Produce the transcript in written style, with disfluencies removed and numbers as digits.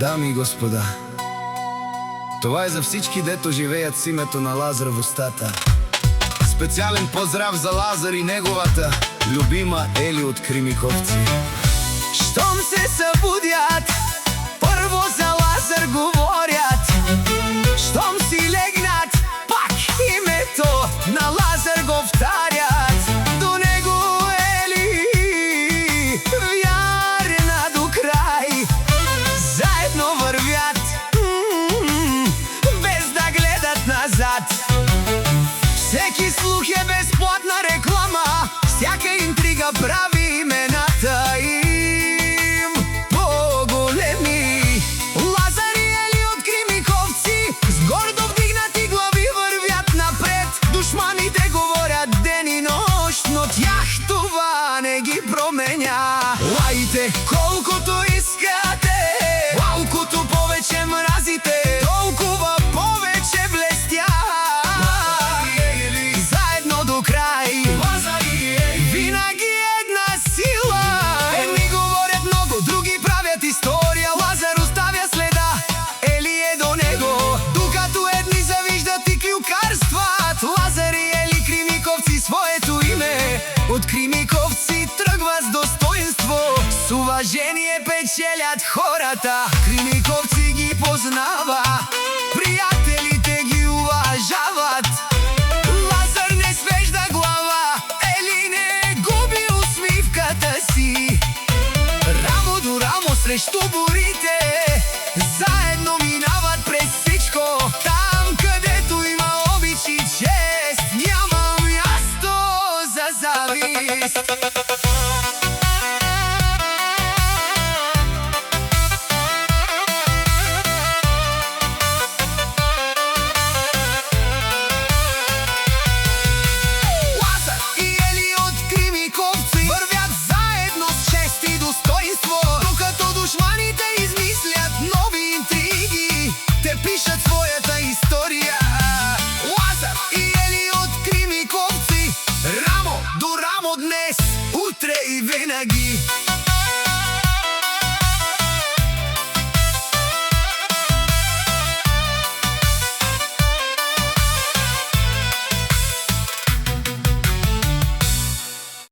Дами и господа, това е за всички, дето живеят с името на Лазар в устата. Специален поздрав за Лазар и неговата любима Ели от Кремиковци. Щом се събудят, първо за Лазар говорят. Щом си легнат, пак името на Лазар го втарят. До него Ели, вярна до край, заедно вървят, без да гледат назад. Всеки слух е безплатна реклама, всяка интрига прави имената им по-големи. Лазар и Ели от Кремиковци с гордо вдигнати глави вървят напред. Душманите говорят ден и нощ, но тях това не ги променя. Лайте колкото искате, колкото повече мразите, толкова повече блестя. Заедно до край, винаги една сила. Едни говорят много, други правят история. Лазар оставя следа, Ели е до него, докато едни завиждат и клюкарстват. Лазар и Ели Кремиковци своето име от Кремиковци тръгва с достоинство. С уважение печелят хората, Кремиковци ги познава, приятелите ги уважават. Лазар не свежда глава, Ели не губи усмивката си. Рамо до рамо срещу бурите, заедно минават през всичко. Там, където има обич и чест, няма място за завист.